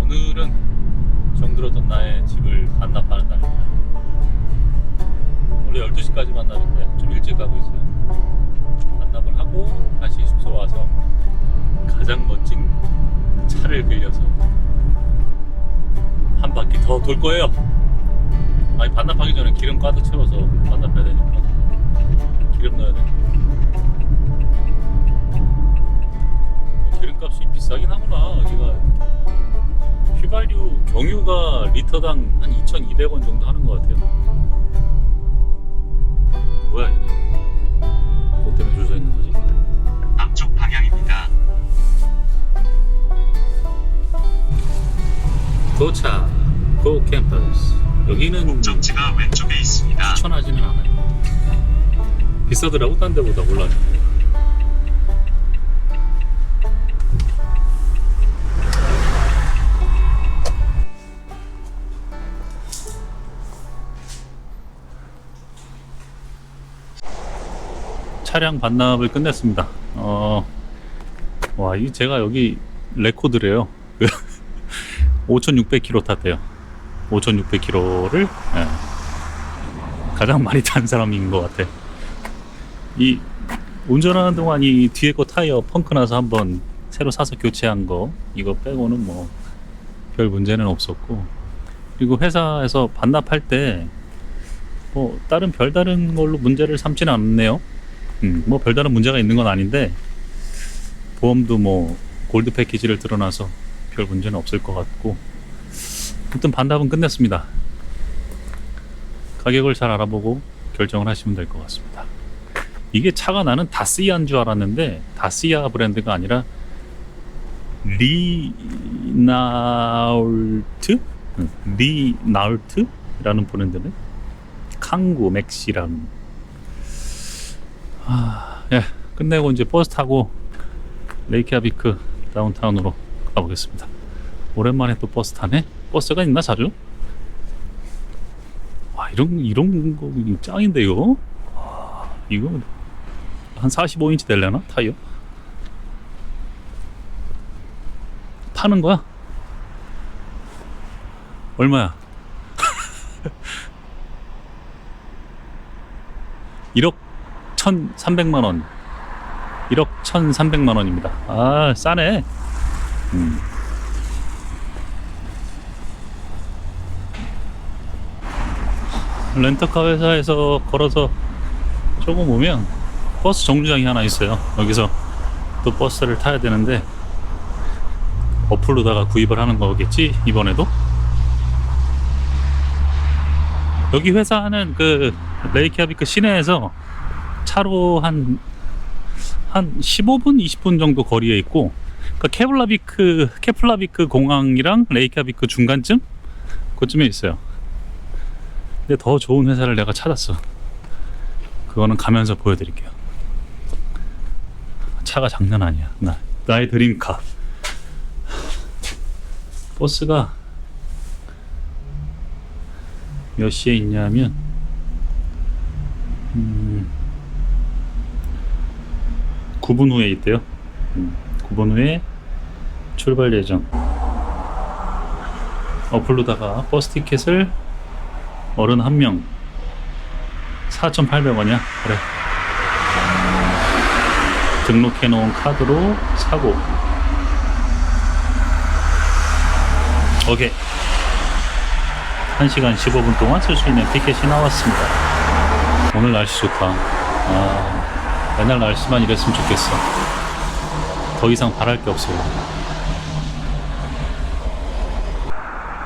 오늘은 정들었던 나의 집을 반납하는 날입니다. 원래 12시까지 반납인데 좀 일찍 가고 있어요. 반납을 하고 다시 숙소 와서 가장 멋진 차를 빌려서 한 바퀴 더 돌 거예요. 아니, 반납하기 전에 기름 가득 채워서 반납해야 되니까 기름 넣어야 돼. 기름값이 비싸긴 하구나. 여기가 휘발유 경유가 리터당 한 2,200원 정도 하는 것 같아요. 뭐야 얘네? 뭐 때문에 줄 서 있는 거지? 앞쪽 방향입니다. 도착! 고 캠퍼스. 여기는 목적지가 왼쪽에 있습니다. 추천하지는 않아요. 비싸더라고, 딴 데보다. 몰라요. 차량 반납을 끝냈습니다. 와, 이 제가 여기 레코드래요. 5,600km 탔대요. 5,600km를 가장 많이 탄 사람인 것 같아. 이 운전하는 동안 이 뒤에 거 타이어 펑크 나서 한번 새로 사서 교체한 거, 이거 빼고는 뭐 별 문제는 없었고, 그리고 회사에서 반납할 때 뭐 별다른 걸로 문제를 삼지는 않네요. 뭐 별다른 문제가 있는 건 아닌데, 보험도 뭐 골드 패키지를 들어놔서 별 문제는 없을 것 같고, 아무튼 반납은 끝냈습니다. 가격을 잘 알아보고 결정을 하시면 될 것 같습니다. 이게 차가 나는 다시아인 줄 알았는데 다시아 브랜드가 아니라 리나울트라는 브랜드네. 캉구 맥시라는. 예, 끝내고 이제 버스 타고 레이캬비크 다운타운으로 가보겠습니다. 오랜만에 또 버스 타네. 버스가 있나 자주? 와, 이런 거 짱인데요. 와, 이거 한 45인치 되려나 타이어? 파는 거야? 얼마야? 1억 1,300만 원. 1억 1,300만 원입니다. 아, 싸네. 렌터카 회사에서 걸어서 조금 오면 버스 정류장이 하나 있어요. 여기서 또 버스를 타야 되는데 어플로다가 구입을 하는 거겠지, 이번에도. 여기 회사는 그 레이캬비크 시내에서 차로 한 15분 20분 정도 거리에 있고, 그러니까 케플라비크 공항이랑 레이캬비크 중간쯤 그쯤에 있어요. 근데 더 좋은 회사를 내가 찾았어. 그거는 가면서 보여드릴게요. 차가 장난 아니야. 나의 드림카. 버스가 몇 시에 있냐면 9분 후에 있대요. 9분 후에 출발 예정. 어플로다가 버스 티켓을 어른 한 명 4,800원이야. 그래. 등록해 놓은 카드로 사고. 오케이. 1시간 15분 동안 쓸 수 있는 티켓이 나왔습니다. 오늘 날씨 좋다. 맨날 날씨만 이랬으면 좋겠어. 더 이상 바랄 게 없어요.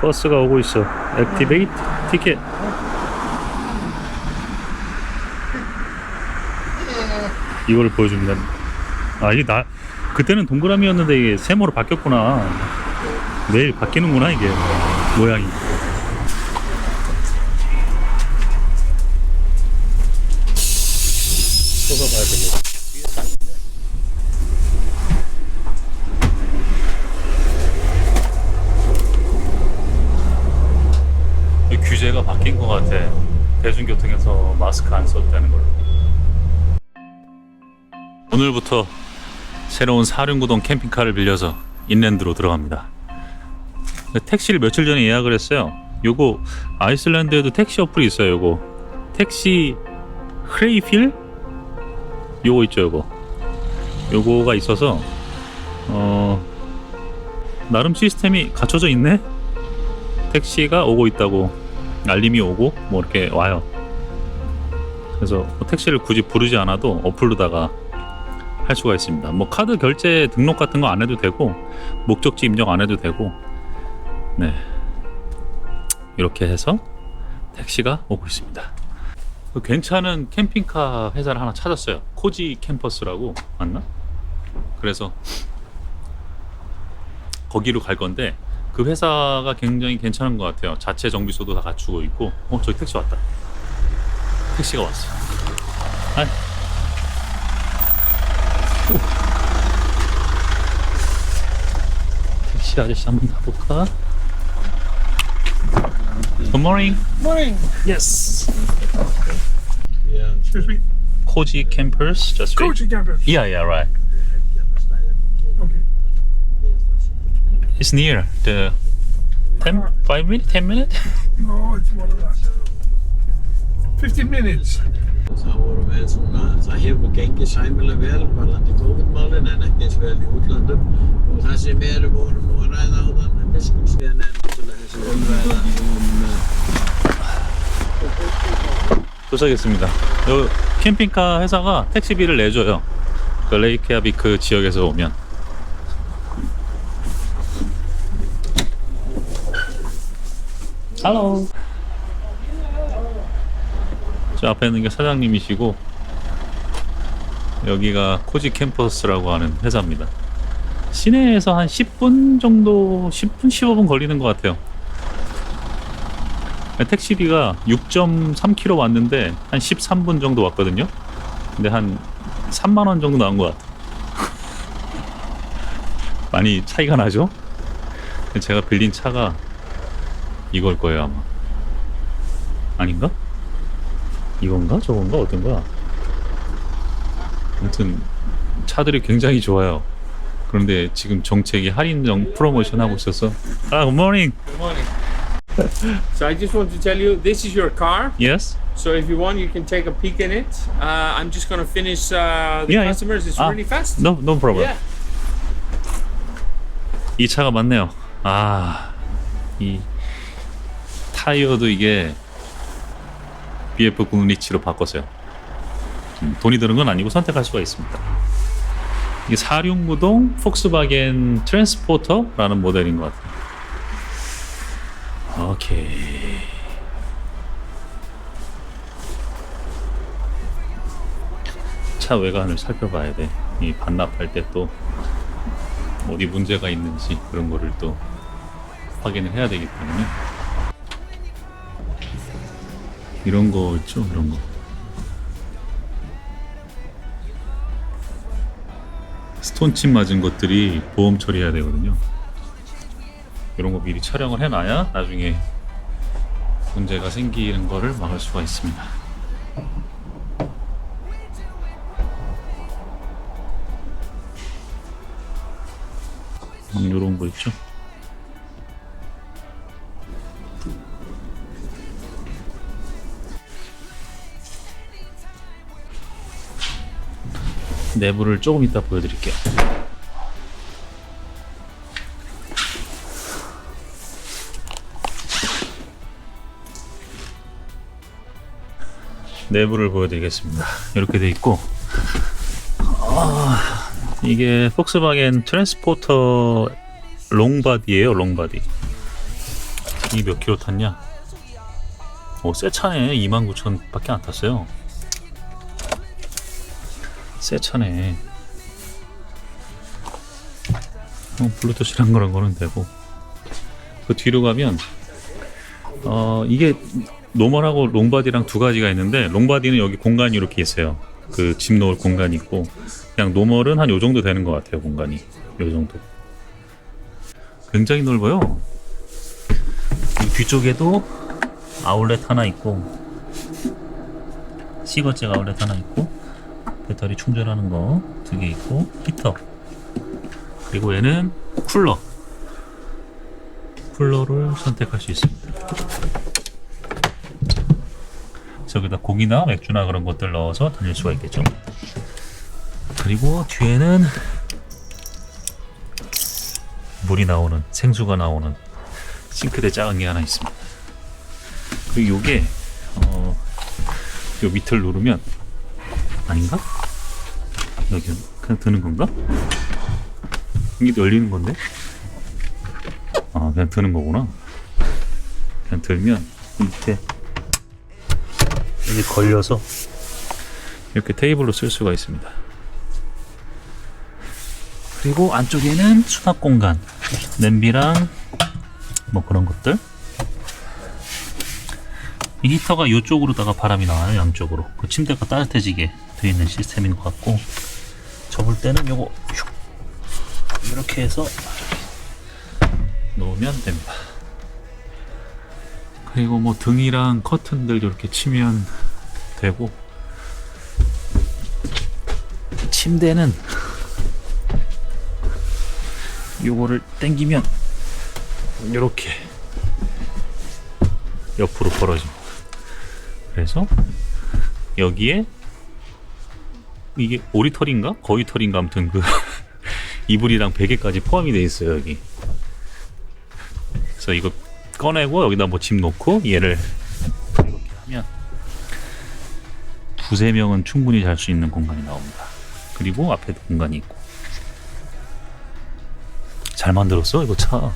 버스가 오고 있어. 액티베이트 티켓. 이걸 보여주면 됩니다. 이게 그때는 동그라미였는데 이게 세모로 바뀌었구나. 매일 바뀌는구나, 이게 모양이. 쏟아봐야 되겠다. 규제가 바뀐 것 같아. 대중교통에서 마스크 안 써도 되는 걸로. 오늘부터 새로운 사륜구동 캠핑카를 빌려서 인랜드로 들어갑니다. 택시를 며칠 전에 예약을 했어요. 요거 아이슬란드에도 택시 어플이 있어요. 요거 택시 크레이필 요거 있죠. 요거가 있어서 나름 시스템이 갖춰져 있네. 택시가 오고 있다고 알림이 오고 뭐 이렇게 와요. 그래서 뭐 택시를 굳이 부르지 않아도 어플로다가 할 수가 있습니다. 뭐 카드 결제 등록 같은 거 안 해도 되고 목적지 입력 안 해도 되고, 네, 이렇게 해서 택시가 오고 있습니다. 괜찮은 캠핑카 회사를 하나 찾았어요. 코지 캠퍼스라고 맞나? 그래서 거기로 갈 건데 그 회사가 굉장히 괜찮은 것 같아요. 자체 정비소도 다 갖추고 있고. 저기 택시 왔다. 택시가 왔어. 아이. 택시 아저씨 한번 가볼까? Good morning. Morning. Yes. Excuse me. Koji campers, just right. Coaching campus. Yeah, right. Okay. It's near the 5 minutes, 10 minutes. No, it's more than that. 15 minutes. Það voru við svona, það hefur gengið sæmilega vel varðandi COVID-málin en ekki eins vel í útlöndum og það sem við erum vorum nú að ræða áðan með biskupsvíðan er náttúrulega þessi umræða 도착했습니다. 요 캠핑카 회사가 택시비를 내줘요. 그 레이키아비크 지역에서 오면. 할로. 저 앞에 있는 게 사장님이시고 여기가 코지 캠퍼스라고 하는 회사입니다. 시내에서 한 10분 정도, 10분, 15분 걸리는 것 같아요. 택시비가 6.3km 왔는데 한 13분 정도 왔거든요. 근데 한 3만원 정도 나온 것 같아요. 많이 차이가 나죠? 제가 빌린 차가 이걸 거예요 아마. 아닌가? 이건가? 저건가? 어떤 거야? 아무튼 차들이 굉장히 좋아요. 그런데 지금 정책이 할인 프로모션 하고 있어서. Good morning. Good morning. So I just want to tell you, this is your car. Yes? So if you want, you can take a peek in it. I'm just gonna finish the Yeah, yeah. customers. It's really fast. No problem. Yeah. 이 차가 맞네요. 이 타이어도 이게 BF 국리치로 바꿨어요. 돈이 드는 건 아니고 선택할 수가 있습니다. 이게 46구동 폭스바겐 트랜스포터라는 모델인 것 같아요. 오케이. 차 외관을 살펴봐야 돼. 이 반납할 때 또 어디 문제가 있는지 그런 거를 또 확인을 해야 되기 때문에. 이런 거 있죠? 이런 거. 스톤칩 맞은 것들이 보험 처리해야 되거든요. 이런 거 미리 촬영을 해놔야 나중에 문제가 생기는 거를 막을 수가 있습니다. 이런 거 있죠? 내부를 조금 이따 보여드릴게요. 내부를 보여드리겠습니다. 이렇게 돼 있고, 이게 폭스바겐 트랜스포터 롱바디예요. 롱바디. 이 몇 킬로 탔냐? 새 차네. 29,000 밖에 안 탔어요. 새 차네. 블루투스랑 그런 거는 되고. 그 뒤로 가면 이게 노멀하고 롱바디랑 두 가지가 있는데, 롱바디는 여기 공간이 이렇게 있어요. 그 짐 넣을 공간이 있고, 그냥 노멀은 한 요 정도 되는 것 같아요. 공간이 요 정도. 굉장히 넓어요. 이 뒤쪽에도 아울렛 하나 있고, 시거잭 아울렛 하나 있고, 배터리 충전하는 거 두 개 있고, 히터, 그리고 얘는 쿨러 쿨러를 선택할 수 있습니다. 여기다 고기나 맥주나 그런 것들 넣어서 다닐 수가 있겠죠. 그리고 뒤에는 물이 나오는, 생수가 나오는 싱크대 작은 게 하나 있습니다. 그리고 요게 요 밑을 누르면, 아닌가? 여기 그냥 드는 건가? 이게 열리는 건데? 아, 그냥 드는 거구나. 그냥 들면 밑에 이게 걸려서 이렇게 테이블로 쓸 수가 있습니다. 그리고 안쪽에는 수납 공간, 냄비랑 뭐 그런 것들. 이 히터가 이쪽으로다가 바람이 나와요. 양쪽으로. 그 침대가 따뜻해지게 되어 있는 시스템인 것 같고, 접을 때는 요거 이렇게 해서 놓으면 됩니다. 그리고 뭐 등이랑 커튼들 이렇게 치면 되고, 침대는 요거를 당기면 이렇게 옆으로 벌어집니다. 그래서 여기에 이게 오리털인가? 거위털인가? 아무튼 그 이불이랑 베개까지 포함이 되어 있어요, 여기. 그래서 이거 꺼내고 여기다 뭐 짐 놓고 얘를 이렇게 하면 두세 명은 충분히 잘 수 있는 공간이 나옵니다. 그리고 앞에도 공간이 있고. 잘 만들었어 이거 차.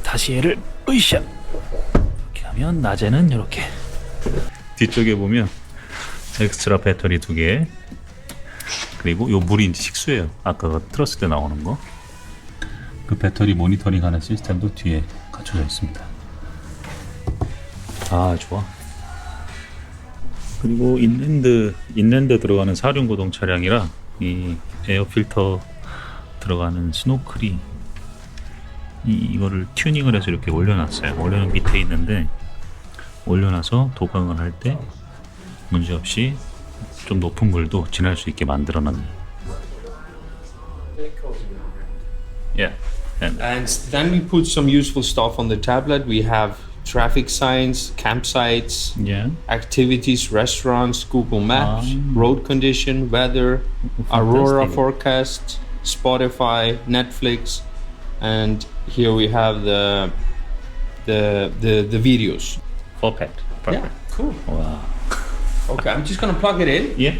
다시 얘를 으쌰 이렇게 하면 낮에는 이렇게, 뒤쪽에 보면 엑스트라 배터리 2개, 그리고 요 물이 이제 식수예요. 아까 틀었을 때 나오는 거. 그 배터리 모니터링 하는 시스템도 뒤에 갖춰져 있습니다. 아, 좋아. 그리고 인랜드 들어가는 사륜구동 차량이라 이 에어 필터 들어가는 스노클이 이거를 튜닝을 해서 이렇게 올려놨어요. 원래는 밑에 있는데 올려놔서 도강을 할 때 문제없이 좀 높은 물도 지날 수 있게 만들어놨네요. Yeah. And then we put some useful stuff on the tablet. We have traffic signs, campsites, Yeah. activities, restaurants, Google Maps, road condition, weather, Aurora Fantastic. forecast, Spotify, Netflix, and here we have the videos. Perfect. Yeah, cool. Wow. Okay, I'm just gonna plug it in. Yeah.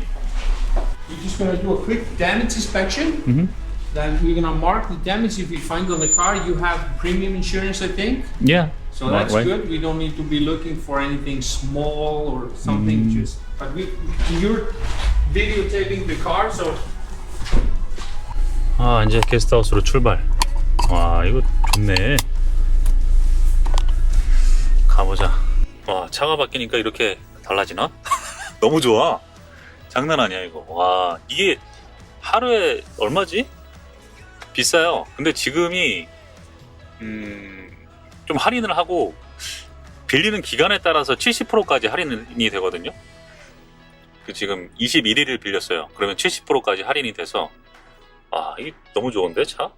We're just gonna do a quick damage inspection. Mhm. Then we're gonna mark the damage if we find on the car. You have premium insurance, I think. Yeah. So that's good. We don't need to be looking for anything small or something. Just, but you're videotaping the car, so 아, 이제 게스트하우스로 출발. 와, 이거 좋네. 가보자. 와, 차가 바뀌니까 이렇게 달라지나? 너무 좋아. 장난 아니야 이거. 와, 이게 하루에 얼마지? 비싸요. 근데 지금이 좀 할인을 하고 빌리는 기간에 따라서 70%까지 할인이 되거든요. 그 지금 21일을 빌렸어요. 그러면 70%까지 할인이 돼서, 아, 이게 너무 좋은데 차?